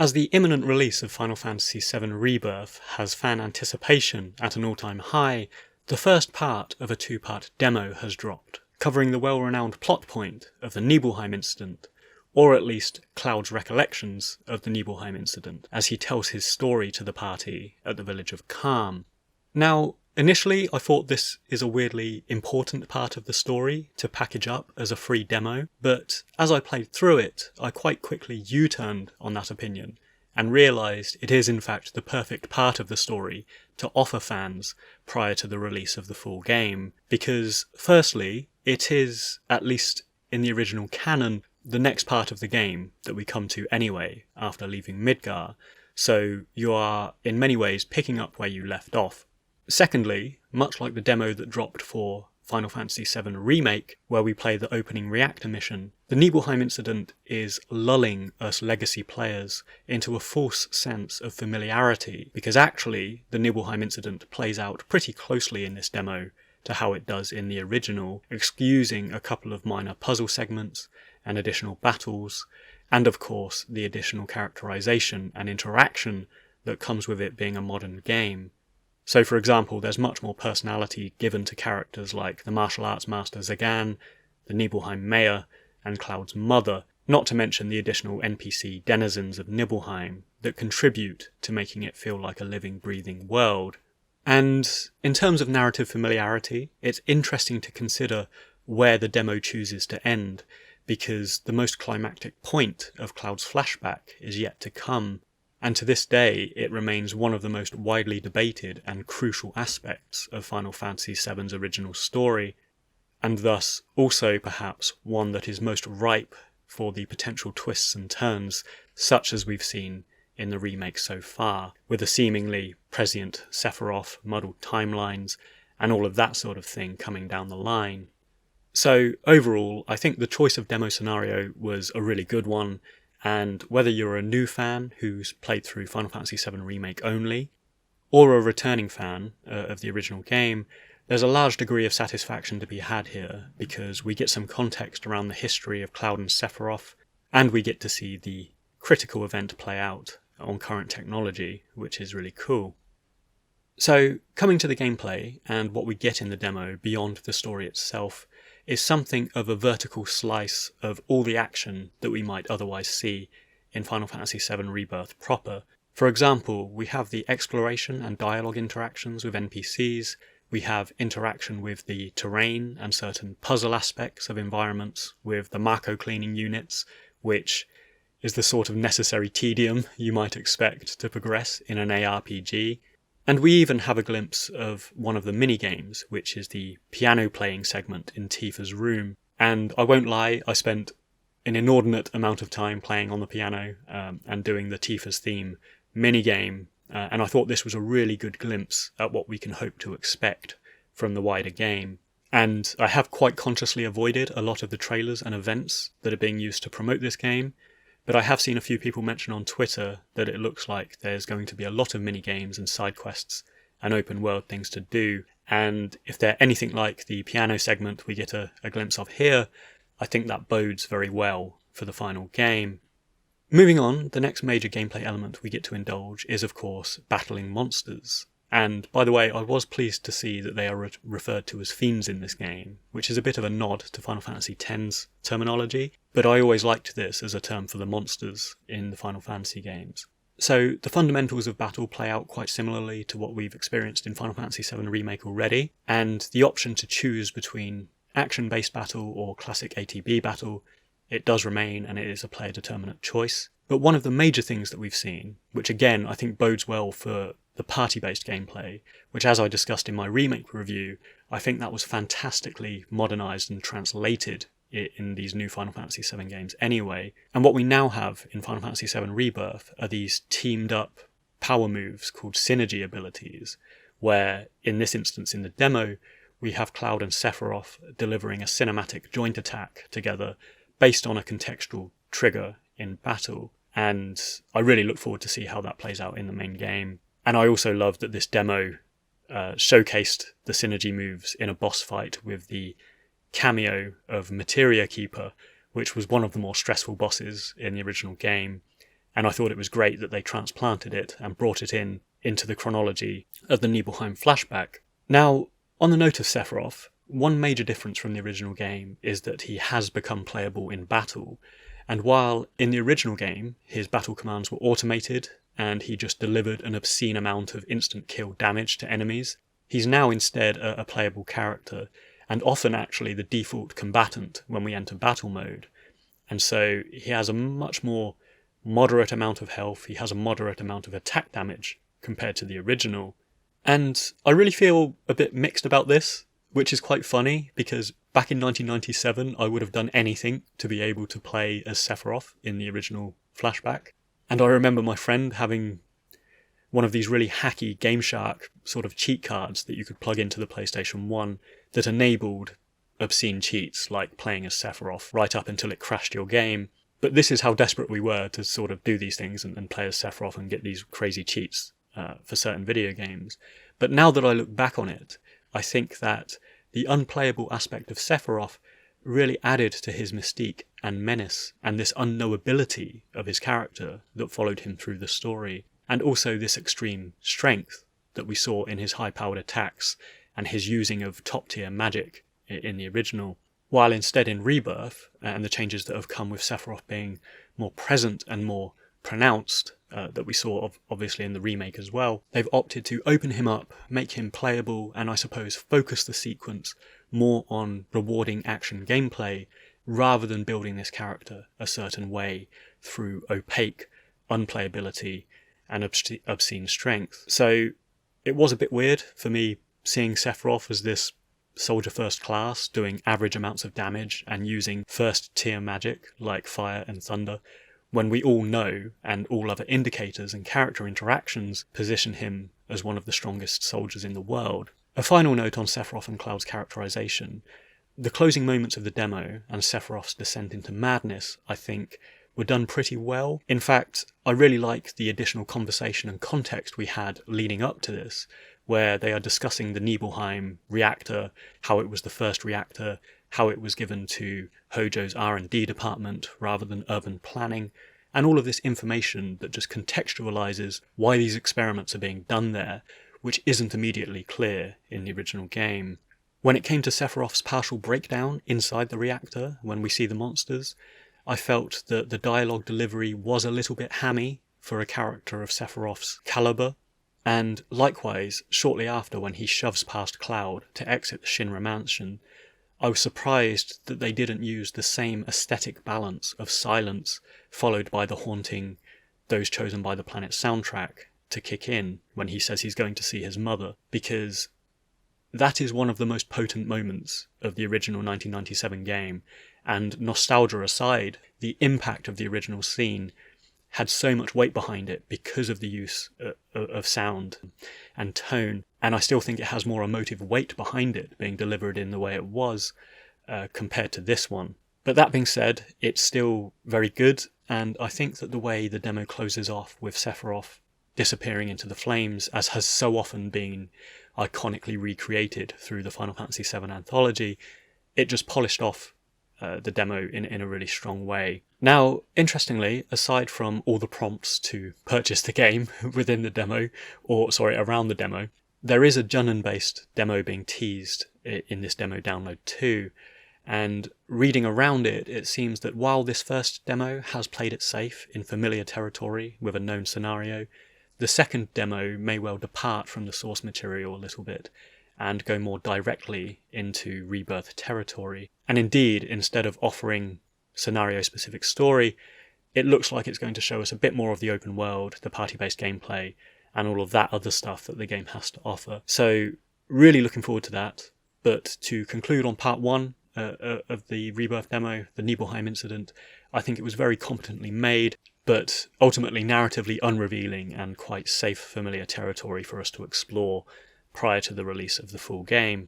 As the imminent release of Final Fantasy VII Rebirth has fan anticipation at an all-time high, the first part of a two-part demo has dropped, covering the well-renowned plot point of the Nibelheim Incident, or at least Cloud's recollections of the Nibelheim Incident, as he tells his story to the party at the village of Calm. Now, initially I thought this is a weirdly important part of the story to package up as a free demo, but as I played through it, I quite quickly U-turned on that opinion, and realised it is in fact the perfect part of the story to offer fans prior to the release of the full game, because firstly, it is, at least in the original canon, the next part of the game that we come to anyway after leaving Midgar, so you are in many ways picking up where you left off. Secondly, much like the demo that dropped for Final Fantasy VII Remake, where we play the opening reactor mission, the Nibelheim Incident is lulling us legacy players into a false sense of familiarity, because actually the Nibelheim Incident plays out pretty closely in this demo to how it does in the original, excusing a couple of minor puzzle segments and additional battles, and of course the additional characterization and interaction that comes with it being a modern game. So for example, there's much more personality given to characters like the martial arts master Zagan, the Nibelheim mayor, and Cloud's mother, not to mention the additional NPC denizens of Nibelheim that contribute to making it feel like a living, breathing world. And in terms of narrative familiarity, it's interesting to consider where the demo chooses to end, because the most climactic point of Cloud's flashback is yet to come, and to this day it remains one of the most widely debated and crucial aspects of Final Fantasy VII's original story, and thus also perhaps one that is most ripe for the potential twists and turns such as we've seen in the remake so far, with a seemingly prescient Sephiroth, muddled timelines, and all of that sort of thing coming down the line. So overall, I think the choice of demo scenario was a really good one, and whether you're a new fan who's played through Final Fantasy VII Remake only, or a returning fan of the original game, there's a large degree of satisfaction to be had here, because we get some context around the history of Cloud and Sephiroth, and we get to see the critical event play out on current technology, which is really cool. So, coming to the gameplay, and what we get in the demo beyond the story itself, is something of a vertical slice of all the action that we might otherwise see in Final Fantasy VII Rebirth proper. For example, we have the exploration and dialogue interactions with NPCs, we have interaction with the terrain and certain puzzle aspects of environments with the Mako cleaning units, which is the sort of necessary tedium you might expect to progress in an ARPG. And we even have a glimpse of one of the mini-games, which is the piano playing segment in Tifa's room. And I won't lie, I spent an inordinate amount of time playing on the piano and doing the Tifa's theme mini-game, and I thought this was a really good glimpse at what we can hope to expect from the wider game. And I have quite consciously avoided a lot of the trailers and events that are being used to promote this game, but I have seen a few people mention on Twitter that it looks like there's going to be a lot of mini-games and side quests and open world things to do, and if they're anything like the piano segment we get a glimpse of here, I think that bodes very well for the final game. Moving on, the next major gameplay element we get to indulge is of course battling monsters. And by the way, I was pleased to see that they are referred to as fiends in this game, which is a bit of a nod to Final Fantasy X's terminology, but I always liked this as a term for the monsters in the Final Fantasy games. So the fundamentals of battle play out quite similarly to what we've experienced in Final Fantasy VII Remake already, and the option to choose between action-based battle or classic ATB battle, it does remain, and it is a player-determinate choice. But one of the major things that we've seen, which again I think bodes well for the party-based gameplay, which as I discussed in my remake review, I think that was fantastically modernised and translated in these new Final Fantasy VII games anyway. And what we now have in Final Fantasy VII Rebirth are these teamed up power moves called synergy abilities, where in this instance in the demo, we have Cloud and Sephiroth delivering a cinematic joint attack together based on a contextual trigger in battle. And I really look forward to see how that plays out in the main game. And I also love that this demo showcased the synergy moves in a boss fight with the cameo of Materia Keeper, which was one of the more stressful bosses in the original game. and I thought it was great that they transplanted it and brought it into the chronology of the Nibelheim flashback. Now, on the note of Sephiroth, one major difference from the original game is that he has become playable in battle, and while in the original game his battle commands were automated and he just delivered an obscene amount of instant kill damage to enemies, he's now instead a playable character, and often actually the default combatant when we enter battle mode. And so he has a much more moderate amount of health, he has a moderate amount of attack damage compared to the original. And I really feel a bit mixed about this, which is quite funny, because back in 1997 I would have done anything to be able to play as Sephiroth in the original flashback. And I remember my friend having one of these really hacky Game Shark sort of cheat cards that you could plug into the PlayStation 1 that enabled obscene cheats like playing as Sephiroth right up until it crashed your game. But this is how desperate we were to sort of do these things and play as Sephiroth and get these crazy cheats for certain video games. But now that I look back on it, I think that the unplayable aspect of Sephiroth really added to his mystique and menace and this unknowability of his character that followed him through the story, and also this extreme strength that we saw in his high-powered attacks and his using of top-tier magic in the original. While instead in Rebirth, and the changes that have come with Sephiroth being more present and more pronounced, that we saw obviously in the remake as well, they've opted to open him up, make him playable, and I suppose focus the sequence more on rewarding action gameplay rather than building this character a certain way through opaque unplayability and obscene strength. So it was a bit weird for me seeing Sephiroth as this soldier first class doing average amounts of damage and using first tier magic like fire and thunder, when we all know, and all other indicators and character interactions position him as one of the strongest soldiers in the world. A final note on Sephiroth and Cloud's characterization. The closing moments of the demo and Sephiroth's descent into madness, I think, were done pretty well. In fact, I really like the additional conversation and context we had leading up to this, where they are discussing the Nibelheim reactor, how it was the first reactor, how it was given to Hojo's R&D department rather than urban planning, and all of this information that just contextualizes why these experiments are being done there, which isn't immediately clear in the original game. When it came to Sephiroth's partial breakdown inside the reactor, when we see the monsters, I felt that the dialogue delivery was a little bit hammy for a character of Sephiroth's caliber, and likewise, shortly after when he shoves past Cloud to exit the Shinra mansion, I was surprised that they didn't use the same aesthetic balance of silence followed by the haunting Those Chosen by the Planet soundtrack to kick in when he says he's going to see his mother, because that is one of the most potent moments of the original 1997 game, and nostalgia aside, the impact of the original scene had so much weight behind it because of the use of sound and tone, and I still think it has more emotive weight behind it being delivered in the way it was compared to this one. But that being said, it's still very good, and I think that the way the demo closes off with Sephiroth disappearing into the flames, as has so often been iconically recreated through the Final Fantasy VII anthology, it just polished off the demo in a really strong way. Now, interestingly, aside from all the prompts to purchase the game within the demo, around the demo, there is a Junon-based demo being teased in this demo download too, and reading around it, it seems that while this first demo has played it safe in familiar territory with a known scenario, the second demo may well depart from the source material a little bit and go more directly into Rebirth territory. And indeed, instead of offering scenario-specific story, it looks like it's going to show us a bit more of the open world, the party-based gameplay, and all of that other stuff that the game has to offer. So, really looking forward to that. But to conclude on part 1 of the Rebirth demo, the Nibelheim Incident, I think it was very competently made, but ultimately narratively unrevealing and quite safe, familiar territory for us to explore prior to the release of the full game.